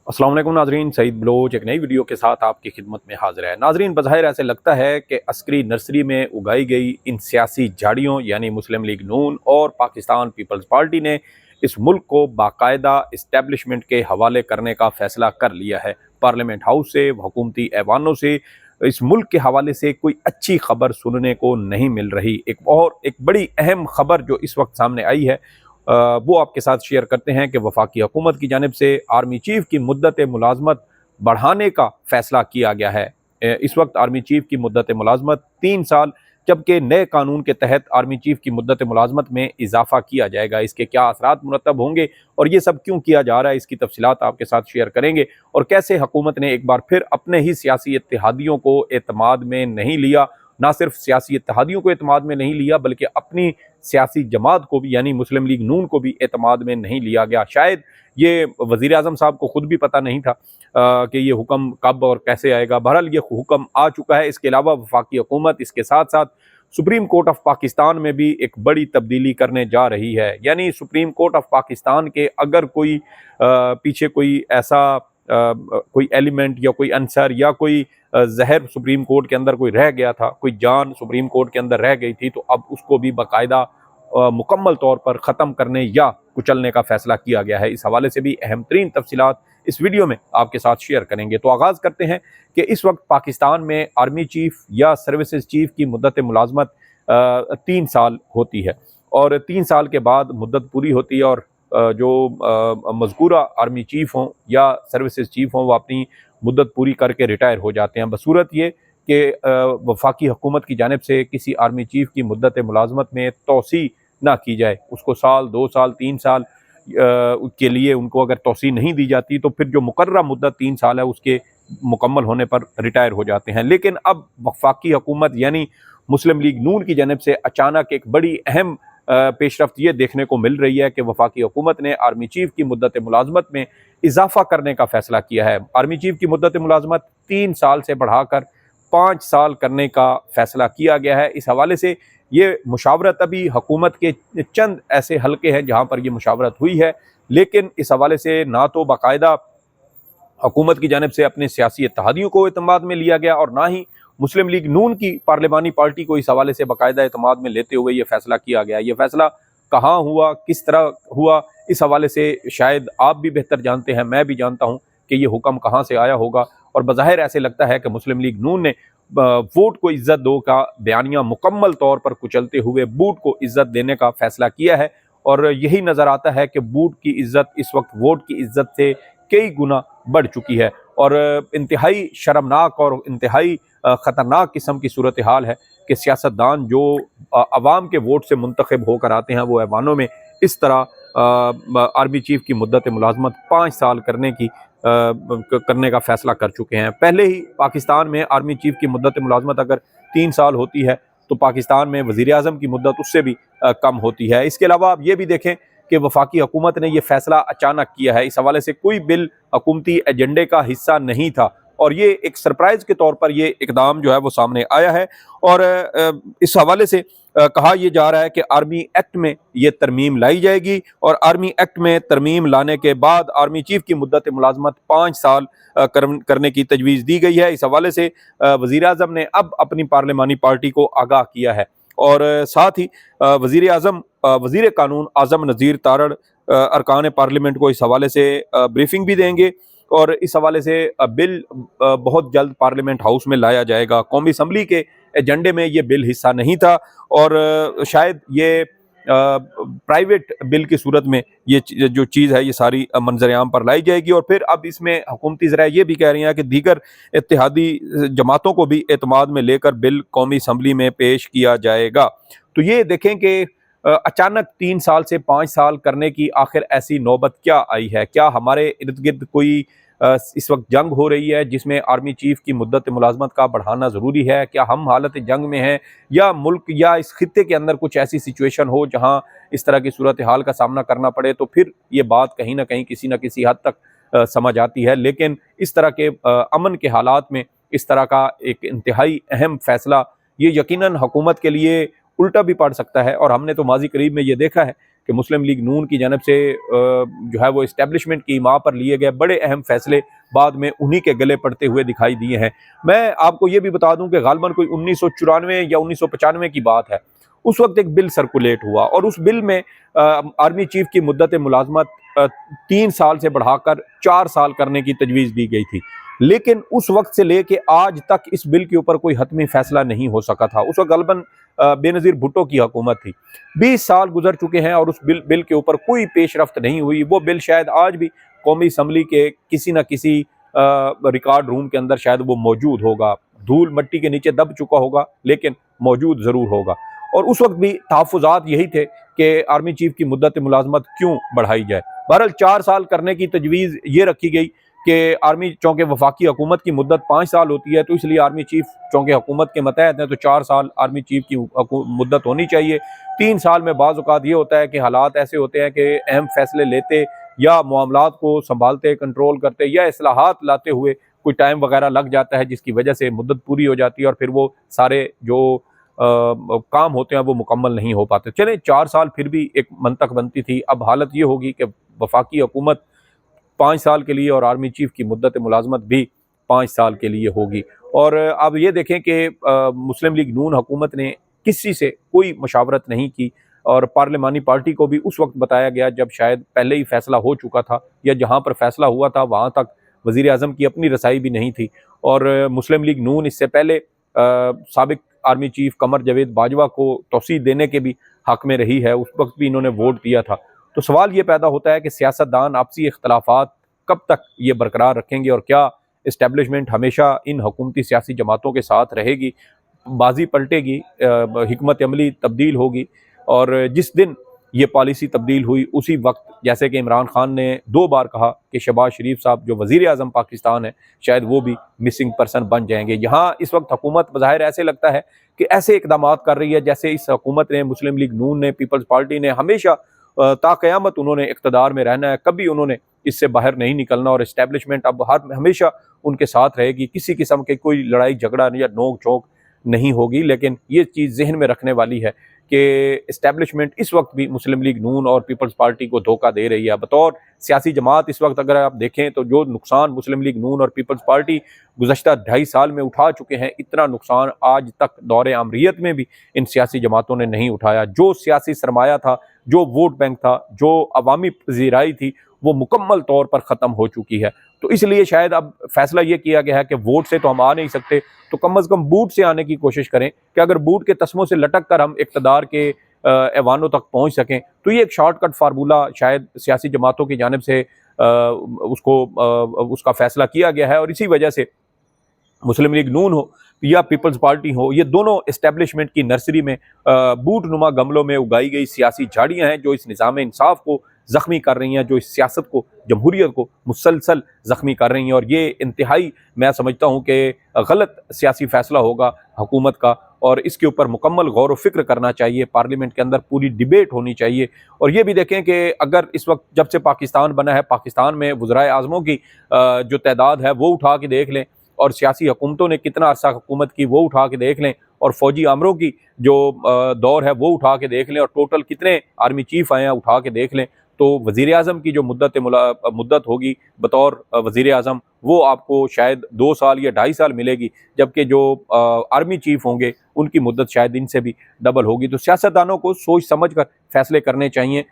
अस्सलाम वालेकुम नाजरीन, सईद बलोच एक नई वीडियो के साथ आपकी खिदमत में हाजिर है। नाजरीन, बज़ाहिर ऐसे लगता है कि अस्करी नर्सरी में उगाई गई इन सियासी झाड़ियों यानी मुस्लिम लीग नून और पाकिस्तान पीपल्स पार्टी ने इस मुल्क को बाकायदा इस्टेब्लिशमेंट के हवाले करने का फ़ैसला कर लिया है। पार्लियामेंट हाउस से, हुकूमती ऐवानों से इस मुल्क के हवाले से कोई अच्छी खबर सुनने को नहीं मिल रही। एक बड़ी अहम खबर जो इस वक्त सामने आई है वो आपके साथ शेयर करते हैं कि वफाकी हुकूमत की जानिब से आर्मी चीफ की मुद्दत मुलाजमत बढ़ाने का फ़ैसला किया गया है। इस वक्त आर्मी चीफ की मुद्दत मुलाजमत 3 साल, जबकि नए कानून के तहत आर्मी चीफ की मुद्दत मुलाजमत में इजाफा किया जाएगा। इसके क्या असरात मुरतब होंगे और ये सब क्यों किया जा रहा है, इसकी तफसीलात आपके साथ शेयर करेंगे। और कैसे हुकूमत ने एक बार फिर अपने ही सियासी इत्तेहादियों को एतमाद में नहीं लिया, ना सिर्फ सियासी इत्तेहादियों को एतमाद में नहीं लिया बल्कि अपनी सियासी जमात को भी यानी मुस्लिम लीग नून को भी एतमाद में नहीं लिया गया। शायद ये वज़ीर आज़म साहब को खुद भी पता नहीं था कि ये हुक्म कब और कैसे आएगा। बहरहाल ये हुक्म आ चुका है। इसके अलावा वफाकी हुकूमत इसके साथ साथ सुप्रीम कोर्ट ऑफ पाकिस्तान में भी एक बड़ी तब्दीली करने जा रही है। यानी सुप्रीम कोर्ट ऑफ पाकिस्तान के अगर कोई पीछे कोई ऐसा कोई एलिमेंट या कोई अंसर या कोई जहर सुप्रीम कोर्ट के अंदर कोई रह गया था, कोई जान सुप्रीम कोर्ट के अंदर रह गई थी, तो अब उसको भी बाकायदा मुकम्मल तौर पर ख़त्म करने या कुचलने का फ़ैसला किया गया है। इस हवाले से भी अहम तरीन तफसीलात इस वीडियो में आपके साथ शेयर करेंगे। तो आगाज़ करते हैं कि इस वक्त पाकिस्तान में आर्मी चीफ या सर्विसेज चीफ की मुद्दत मुलाजमत 3 साल होती है और 3 साल के बाद मुद्दत पूरी होती है और जो मज़कूरा आर्मी चीफ हों या सर्विसेज चीफ हों वो अपनी मुद्दत पूरी करके रिटायर हो जाते हैं। बसूरत ये कि वफाकी हुकूमत की जानिब से किसी आर्मी चीफ की मुद्दत मुलाजमत में तोसी ना की जाए। उसको साल, 2 साल, 3 साल के लिए उनको अगर तोसी नहीं दी जाती तो फिर जो मुकर्रर मुद्दत 3 साल है उसके मुकम्मल होने पर रिटायर हो जाते हैं। लेकिन अब वफाकी हुकूमत यानी मुस्लिम लीग नून की जानिब से अचानक एक बड़ी अहम पेशरफ्त ये देखने को मिल रही है कि वफाकी हुकूमत ने आर्मी चीफ की मुद्दत मुलाजमत में इजाफा करने का फ़ैसला किया है। आर्मी चीफ की मुद्दत मुलाजमत 3 साल से बढ़ाकर 5 साल करने का फ़ैसला किया गया है। इस हवाले से ये मुशावरत अभी हुकूमत के चंद ऐसे हलके हैं जहाँ पर यह मुशावरत हुई है, लेकिन इस हवाले से ना तो बाकायदा हुकूमत की जानिब से अपने सियासी इत्तेहादियों को एतमाद में लिया गया और ना ही मुस्लिम लीग नून की पार्लिमानी पार्टी को इस हवाले से बाकायदा एतमाद में लेते हुए ये फैसला किया गया। ये फैसला कहाँ हुआ, किस तरह हुआ, इस हवाले से शायद आप भी बेहतर जानते हैं, मैं भी जानता हूँ कि ये हुक्म कहाँ से आया होगा। और बज़ाहिर ऐसे लगता है कि मुस्लिम लीग नून ने वोट को इज्जत दो का बयानिया मुकम्मल तौर पर कुचलते हुए बूट को इज्जत देने का फैसला किया है। और यही नज़र आता है कि बूट की इज्जत इस वक्त वोट की इज्जत से कई गुना बढ़ चुकी है और इंतहाई शर्मनाक और इंतहाई ख़तरनाक किस्म की सूरत हाल है कि सियासतदान जो अवाम के वोट से मुंतखब होकर आते हैं वो ऐवानों में इस तरह आर्मी चीफ की मुद्दत मुलाजमत 5 साल करने का फ़ैसला कर चुके हैं। पहले ही पाकिस्तान में आर्मी चीफ की मुद्दत मुलाजमत अगर 3 साल होती है तो पाकिस्तान में वज़ीर आज़म की मुद्दत उससे भी कम होती है। इसके अलावा आप ये भी देखें कि वफाकी हुकूमत ने यह फ़ैसला अचानक किया है। इस हवाले से कोई बिल हुकूमती एजेंडे का हिस्सा नहीं था और ये एक सरप्राइज़ के तौर पर ये इकदाम जो है वो सामने आया है। और इस हवाले से कहा यह जा रहा है कि आर्मी एक्ट में ये तरमीम लाई जाएगी और आर्मी एक्ट में तरमीम लाने के बाद आर्मी चीफ की मुद्दत मुलाजमत 5 साल करने की तजवीज़ दी गई है। इस हवाले से वज़ीर आज़म ने अब अपनी पार्लिमानी पार्टी को आगाह किया है और साथ ही वज़ीर कानून आज़म नज़ीर तारड़ अरकान पार्लियामेंट को इस हवाले से ब्रीफिंग भी देंगे और इस हवाले से बिल बहुत जल्द पार्लियामेंट हाउस में लाया जाएगा। कौमी असम्बली के एजेंडे में ये बिल हिस्सा नहीं था और शायद ये प्राइवेट बिल की सूरत में ये जो चीज़ है ये सारी मंजर-ए-आम पर लाई जाएगी और फिर अब इसमें हुकूमती ज़राए ये भी कह रही हैं कि दीगर इत्तेहादी जमातों को भी एतमाद में लेकर बिल कौमी असम्बली में पेश किया जाएगा। तो ये देखें कि अचानक 3 साल से 5 साल करने की आखिर ऐसी नौबत क्या आई है? क्या हमारे इर्द गिर्द कोई इस वक्त जंग हो रही है जिसमें आर्मी चीफ की मुद्दत मुलाजमत का बढ़ाना ज़रूरी है? क्या हम हालत जंग में हैं या मुल्क या इस खित्ते के अंदर कुछ ऐसी सिचुएशन हो जहाँ इस तरह की सूरत हाल का सामना करना पड़े, तो फिर ये बात कहीं ना कहीं किसी न किसी हद तक समझ आती है। लेकिन इस तरह के अमन के हालात में इस तरह का एक इंतहाई अहम फैसला ये यकीनन हुकूमत के लिए उल्टा भी पड़ सकता है। और हमने तो माजी करीब में ये देखा है कि मुस्लिम लीग नून की जानब से जो है वो इस्टेब्लिशमेंट की माँ पर लिए गए बड़े अहम फैसले बाद में उन्हीं के गले पड़ते हुए दिखाई दिए हैं। मैं आपको ये भी बता दूं कि गालबन कोई 1994 या 1995 की बात है, उस वक्त एक बिल सर्कुलेट हुआ और उस बिल में आर्मी चीफ की मुद्दत मुलाजमत 3 साल से बढ़ाकर 4 साल करने की तजवीज़ दी गई थी। लेकिन उस वक्त से लेके आज तक इस बिल के ऊपर कोई हतमी फैसला नहीं हो सका था। उस वक्त गलबन बेनज़ीर भुट्टो की हुकूमत थी। 20 साल गुजर चुके हैं और उस बिल के ऊपर कोई पेशरफ्त नहीं हुई। वो बिल शायद आज भी कौमी असम्बली के किसी न किसी रिकॉर्ड रूम के अंदर शायद वो मौजूद होगा, धूल मट्टी के नीचे दब चुका होगा, लेकिन मौजूद ज़रूर होगा। और उस वक्त भी तहफ़्फ़ुज़ात यही थे कि आर्मी चीफ की मुद्दत मुलाजमत क्यों बढ़ाई जाए। बहरहाल 4 साल करने की तजवीज़ ये रखी गई कि आर्मी चौंके वफाकी हुकूमत की मुद्दत 5 साल होती है, तो इसलिए आर्मी चीफ चौंके हुकूमत के मतहत हैं, तो 4 साल आर्मी चीफ की मुद्दत होनी चाहिए। 3 साल में बाज़ औक़ात ये होता है कि हालात ऐसे होते हैं कि अहम फैसले लेते या मामलात को संभालते, कंट्रोल करते या इस्लाहात लाते हुए कोई टाइम वगैरह लग जाता है, जिसकी वजह से मुद्दत पूरी हो जाती है और फिर वो सारे जो काम होते हैं वो मुकम्मल नहीं हो पाते। चलें, 4 साल फिर भी एक मंतक बनती थी। अब हालत ये होगी कि वफाकी हुकूमत 5 साल के लिए और आर्मी चीफ की मुद्दत मुलाजमत भी 5 साल के लिए होगी। और अब ये देखें कि मुस्लिम लीग नून हुकूमत ने किसी से कोई मशावरत नहीं की और पार्लिमानी पार्टी को भी उस वक्त बताया गया जब शायद पहले ही फैसला हो चुका था, या जहाँ पर फैसला हुआ था वहाँ तक वज़ीर आज़म की अपनी रसाई भी नहीं थी। और मुस्लिम लीग नून इससे पहले साबिक आर्मी चीफ कमर जावेद बाजवा को तौसीह देने के भी हक में रही है, उस वक्त भी इन्होंने वोट दिया था। तो सवाल ये पैदा होता है कि सियासतदान आपसी इख्तलाफात कब तक ये बरकरार रखेंगे और क्या इस्टेब्लिशमेंट हमेशा इन हुकूमती सियासी जमातों के साथ रहेगी, बाजी पलटेगी, हिकमत अमली तब्दील होगी। और जिस दिन ये पॉलिसी तब्दील हुई उसी वक्त जैसे कि इमरान खान ने 2 बार कहा कि शहबाज शरीफ साहब जो वज़ीर आज़म पाकिस्तान है शायद वो भी मिसिंग पर्सन बन जाएंगे। यहाँ इस वक्त हुकूमत बज़ाहिर ऐसे लगता है कि ऐसे इकदामात कर रही है जैसे इस हुकूमत ने, मुस्लिम लीग नून ने, पीपल्स पार्टी ने हमेशा ताक़यामत उन्होंने इक़्तिदार में रहना है, कभी उन्होंने इससे बाहर नहीं निकलना और इस्टेब्लिशमेंट अब हमेशा उनके साथ रहेगी। किसी किस्म के कोई लड़ाई झगड़ा या नोक झोंक नहीं होगी। लेकिन ये चीज़ जहन में रखने वाली है कि इस्टेब्लिशमेंट इस वक्त भी मुस्लिम लीग नून और पीपल्स पार्टी को धोखा दे रही है। बतौर सियासी जमात इस वक्त अगर आप देखें तो जो नुकसान मुस्लिम लीग नून और पीपल्स पार्टी गुज़श्ता 2.5 साल में उठा चुके हैं, इतना नुकसान आज तक दौरे आमरीत में भी इन सियासी जमातों ने नहीं उठाया। जो सियासी सरमाया था, जो वोट बैंक था, जो अवामी पजीराई थी, वो मुकम्मल तौर पर ख़त्म हो चुकी है। तो इसलिए शायद अब फैसला ये किया गया है कि वोट से तो हम आ नहीं सकते, तो कम अज़ कम बूट से आने की कोशिश करें कि अगर बूट के तस्मों से लटक कर हम इक़्तिदार के ऐवानों तक पहुँच सकें तो ये एक शॉर्टकट फार्मूला शायद सियासी जमातों की जानिब से उसका फ़ैसला किया गया है। और इसी वजह से मुस्लिम लीग नून हो या पीपल्स पार्टी हो, ये दोनों इस्टेब्लिशमेंट की नर्सरी में बूट नुमा गमलों में उगाई गई सियासी झाड़ियाँ हैं जो इस निज़ाम इंसाफ को ज़ख्मी कर रही हैं, जो इस सियासत को, जमहूरियत को मुसलसल ज़ख्मी कर रही हैं। और ये इंतहाई मैं समझता हूँ कि गलत सियासी फ़ैसला होगा हुकूमत का और इसके ऊपर मुकम्मल गौर व फिक्र करना चाहिए। पार्लियामेंट के अंदर पूरी डिबेट होनी चाहिए। और ये भी देखें कि अगर इस वक्त जब से पाकिस्तान बना है, पाकिस्तान में वज़राए आज़मों की जो तादाद है वो उठा के देख लें और सियासी हुकूमतों ने कितना अरसा हुकूमत की वो उठा के देख लें और फ़ौजी आमरों की जो दौर है वो उठा के देख लें और टोटल कितने आर्मी चीफ आए हैं उठा के देख लें, तो वज़ीर आज़म की जो मुद्दत होगी बतौर वज़ीर आज़म वो आपको शायद 2 साल या 2.5 साल मिलेगी, जबकि जो आर्मी चीफ होंगे उनकी मुद्दत शायद इनसे भी डबल होगी। तो सियासतदानों को सोच समझ कर फैसले करने चाहिए।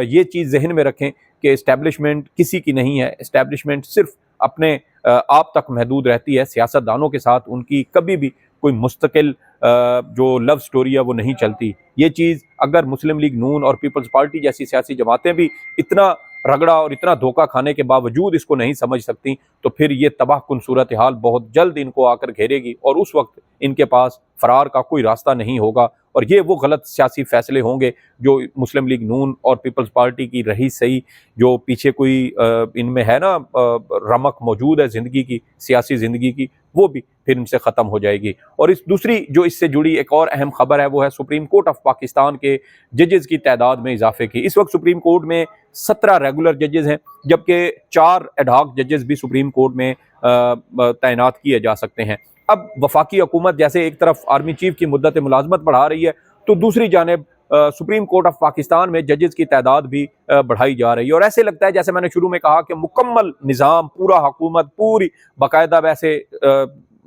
ये चीज़ जहन में रखें कि इस्टेब्लिशमेंट किसी की नहीं है, इस्टेब्लिशमेंट सिर्फ अपने आप तक महदूद रहती है। सियासतदानों के साथ उनकी कभी भी कोई मुस्तकिल जो लव स्टोरी है वो नहीं चलती। ये चीज़ अगर मुस्लिम लीग नून और पीपल्स पार्टी जैसी सियासी जमातें भी इतना रगड़ा और इतना धोखा खाने के बावजूद इसको नहीं समझ सकती, तो फिर ये तबाहकुन सूरत हाल बहुत जल्द इनको आकर घेरेगी और उस वक्त इनके पास फरार का कोई रास्ता नहीं होगा। और ये वो गलत सियासी फैसले होंगे जो मुस्लिम लीग नून और पीपल्स पार्टी की रही सही, जो पीछे कोई इनमें है ना रमक मौजूद है ज़िंदगी की, सियासी ज़िंदगी की, वो भी फिर इनसे ख़त्म हो जाएगी। और इस दूसरी जो इससे जुड़ी एक और अहम खबर है वो है सुप्रीम कोर्ट ऑफ पाकिस्तान के जजेज़ की तादाद में इजाफे की। इस वक्त सुप्रीम कोर्ट में 17 रेगुलर जजेज़ हैं, जबकि 4 एडहॉक जजेज़ भी सुप्रीम कोर्ट में तैनात किए जा सकते हैं। अब वफाकी हुकूमत जैसे एक तरफ आर्मी चीफ की मुद्दत मुलाजमत बढ़ा रही है, तो दूसरी जानिब सुप्रीम कोर्ट ऑफ पाकिस्तान में जजेस की तादाद भी बढ़ाई जा रही है। और ऐसे लगता है जैसे मैंने शुरू में कहा कि मुकम्मल निज़ाम, पूरा हुकूमत पूरी बाकायदा वैसे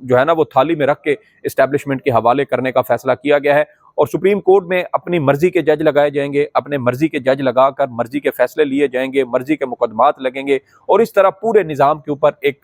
जो है ना वो थाली में रख के इस्टेब्लिशमेंट के हवाले करने का फैसला किया गया है। और सुप्रीम कोर्ट में अपनी मर्जी के जज लगाए जाएंगे, अपने मर्जी के जज लगाकर मर्जी के फैसले लिए जाएंगे, मर्जी के मुकदमात लगेंगे और इस तरह पूरे निज़ाम के ऊपर एक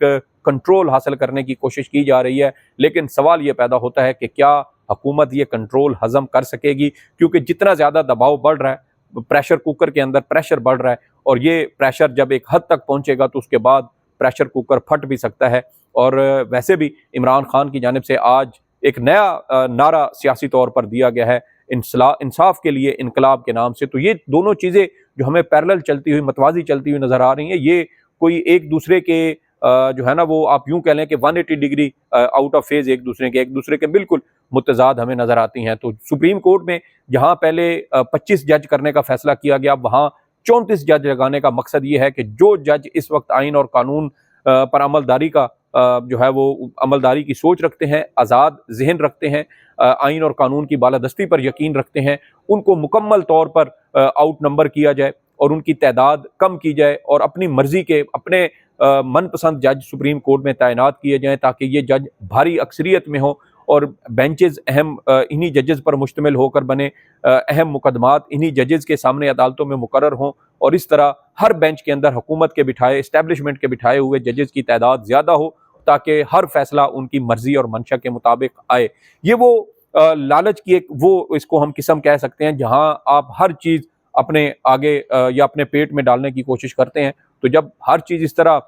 कंट्रोल हासिल करने की कोशिश की जा रही है। लेकिन सवाल ये पैदा होता है कि क्या हुकूमत ये कंट्रोल हजम कर सकेगी, क्योंकि जितना ज़्यादा दबाव बढ़ रहा है, प्रेशर कुकर के अंदर प्रेशर बढ़ रहा है और ये प्रेशर जब एक हद तक पहुंचेगा तो उसके बाद प्रेशर कुकर फट भी सकता है। और वैसे भी इमरान खान की जानिब से आज एक नया नारा सियासी तौर पर दिया गया है, इंसाफ के लिए इनकलाब के नाम से। तो ये दोनों चीज़ें जो हमें पैरेलल चलती हुई, मतवाजी चलती हुई नज़र आ रही हैं, ये कोई एक दूसरे के जो है ना वो आप यूं कह लें कि 180 डिग्री आउट ऑफ फेज एक दूसरे के बिल्कुल मुतजाद हमें नजर आती हैं। तो सुप्रीम कोर्ट में जहां पहले 25 जज करने का फैसला किया गया, वहां 34 जज लगाने का मकसद ये है कि जो जज इस वक्त आइन और कानून पर अमलदारी का जो है वो अमलदारी की सोच रखते हैं, आज़ाद जहन रखते हैं, आइन और कानून की बालादस्ती पर यकीन रखते हैं, उनको मुकम्मल तौर पर आउट नंबर किया जाए और उनकी तादाद कम की जाए और अपनी मर्जी के अपने मनपसंद जज सुप्रीम कोर्ट में तैनात किए जाएं, ताकि ये जज भारी अक्सरियत में हो और बेंचेस अहम इन्हीं जजेस पर मुश्तमिल होकर बने, अहम मुकदमात इन्हीं जजेस के सामने अदालतों में मुकर्रर हों और इस तरह हर बेंच के अंदर हुकूमत के बिठाए, इस्टेब्लिशमेंट के बिठाए हुए जजेस की तादाद ज़्यादा हो, ताकि हर फैसला उनकी मर्जी और मंशा के मुताबिक आए। ये वो लालच की एक वो इसको हम किस्म कह सकते हैं जहां आप हर चीज़ अपने आगे या अपने पेट में डालने की कोशिश करते हैं। तो जब हर चीज़ इस तरह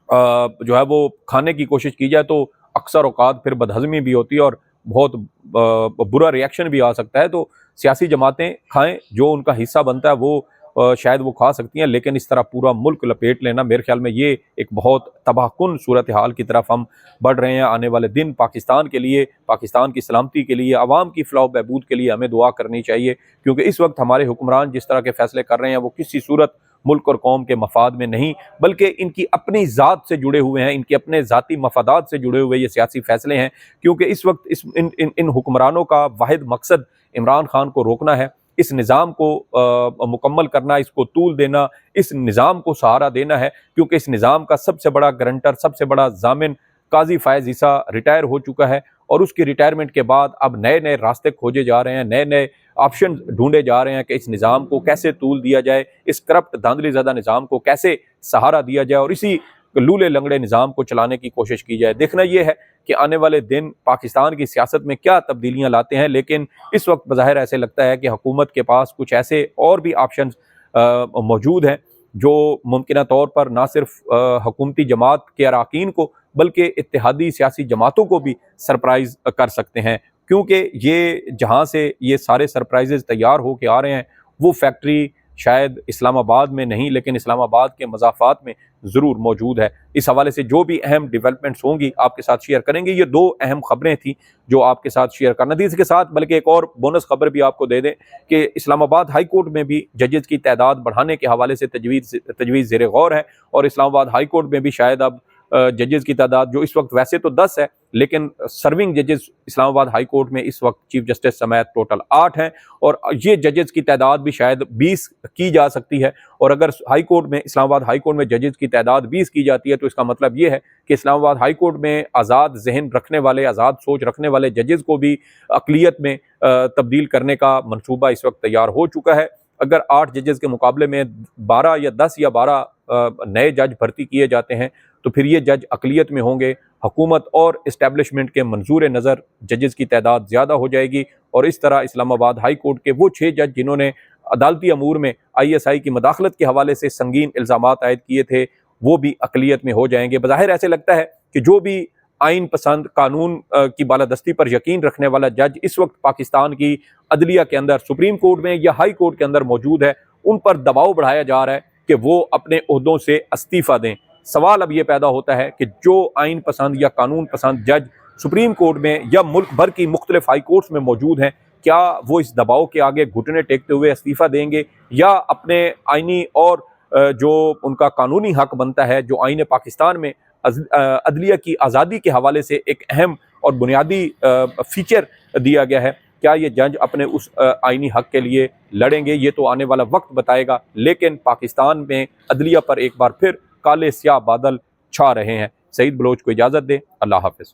जो है वो खाने की कोशिश की जाए तो अक्सर औकात फिर बदहज़मी भी होती है और बहुत बुरा रिएक्शन भी आ सकता है। तो सियासी जमातें खाएं, जो उनका हिस्सा बनता है वो शायद वो खा सकती हैं, लेकिन इस तरह पूरा मुल्क लपेट लेना, मेरे ख्याल में ये एक बहुत तबाहकुन सूरत हाल की तरफ हम बढ़ रहे हैं। आने वाले दिन पाकिस्तान के लिए, पाकिस्तान की सलामती के लिए, आवाम की फलाह बहबूद के लिए हमें दुआ करनी चाहिए, क्योंकि इस वक्त हमारे हुक्मरान जिस तरह के फैसले कर रहे हैं वो किसी सूरत मुल्क और कौम के मफाद में नहीं, बल्कि इनकी अपनी ज़ात से जुड़े हुए हैं, इनके अपने ज़ाती मफादात से जुड़े हुए ये सियासी फैसले हैं। क्योंकि इस वक्त इन हुक्मरानों का वाहिद मकसद इमरान खान को रोकना है, इस निज़ाम को मुकम्मल करना, इसको तूल देना, इस निज़ाम को सहारा देना है। क्योंकि इस निज़ाम का सबसे बड़ा गारंटर, सबसे बड़ा जामिन काजी फ़ायज़ ईसा रिटायर हो चुका है और उसकी रिटायरमेंट के बाद अब नए नए रास्ते खोजे जा रहे हैं, नए नए ऑप्शन ढूंढे जा रहे हैं कि इस निज़ाम को कैसे तूल दिया जाए, इस करप्ट धांधली ज़दा निज़ाम को कैसे सहारा दिया जाए और इसी लूले लंगड़े निज़ाम को चलाने की कोशिश की जाए। देखना यह है कि आने वाले दिन पाकिस्तान की सियासत में क्या तब्दीलियाँ लाते हैं, लेकिन इस वक्त बज़ाहिर ऐसे लगता है कि हुकूमत के पास कुछ ऐसे और भी ऑप्शन मौजूद हैं जो मुमकिन तौर पर ना सिर्फ हुकूमती जमात के अरकान को बल्कि इत्तेहादी सियासी जमातों को भी सरप्राइज़ कर सकते हैं। क्योंकि ये जहाँ से ये सारे सरप्राइजेज़ तैयार हो के आ रहे हैं वो फैक्ट्री शायद इस्लामाबाद में नहीं, लेकिन इस्लामाबाद के मज़ाफ़ात में ज़रूर मौजूद है। इस हवाले से जो भी अहम डेवलपमेंट्स होंगी आपके साथ शेयर करेंगे। ये दो अहम खबरें थी जो आपके साथ शेयर करना थी। इसके साथ बल्कि एक और बोनस खबर भी आपको दे दें कि इस्लामाबाद हाई कोर्ट में भी जजेस की तादाद बढ़ाने के हवाले से तजवीज़ ज़ेर गौर है और इस्लामाबाद हाई कोर्ट में भी शायद अब जजेस की तादाद जो इस वक्त वैसे तो 10 है, लेकिन सर्विंग जजेस इस्लामाबाद हाई कोर्ट में इस वक्त चीफ जस्टिस समेत टोटल 8 हैं और ये जजेस की तादाद भी शायद 20 की जा सकती है। और अगर हाई कोर्ट में, इस्लामाबाद हाई कोर्ट में जजेस की तादाद 20 की जाती है तो इसका मतलब ये है कि इस्लामाबाद हाई कोर्ट में आज़ाद जहन रखने वाले, आज़ाद सोच रखने वाले जजेस को भी अक़लियत में तब्दील करने का मनसूबा इस वक्त तैयार हो चुका है। अगर 8 जजेस के मुकाबले में 12 या 10 या 12 नए जज भर्ती किए जाते हैं तो फिर ये जज अक़लियत में होंगे। हुकूमत और इस्टेब्लिशमेंट के मंजूर नज़र जजेस की तादाद ज़्यादा हो जाएगी और इस तरह इस्लामाबाद हाई कोर्ट के वो 6 जज जिन्होंने अदालती अमूर में ISI की मदाखलत के हवाले से संगीन इल्ज़ामात आयद किए थे वो भी अक़लियत में हो जाएंगे। बज़ाहिर ऐसे लगता है कि जो भी आइन पसंद, कानून की बालादस्ती पर यकीन रखने वाला जज इस वक्त पाकिस्तान की अदलिया के अंदर, सुप्रीम कोर्ट में या हाई कोर्ट के अंदर मौजूद है, उन पर दबाव बढ़ाया जा रहा है कि वो अपने ओहदों से इस्तीफ़ा दें। सवाल अब ये पैदा होता है कि जो आइन पसंद या कानून पसंद जज सुप्रीम कोर्ट में या मुल्क भर की मुख्तलिफ हाई कोर्ट्स में मौजूद हैं, क्या वो इस दबाव के आगे घुटने टेकते हुए इस्तीफ़ा देंगे या अपने आइनी और जो उनका कानूनी हक बनता है, जो आइन पाकिस्तान में अदलिया की आज़ादी के हवाले से एक अहम और बुनियादी फीचर दिया गया है, क्या ये जज अपने उस आईनी हक के लिए लड़ेंगे, ये तो आने वाला वक्त बताएगा। लेकिन पाकिस्तान में अदलिया पर एक बार फिर काले स्याह बादल छा रहे हैं। सईद बलोच को इजाज़त दें। अल्लाह हाफ़िज़।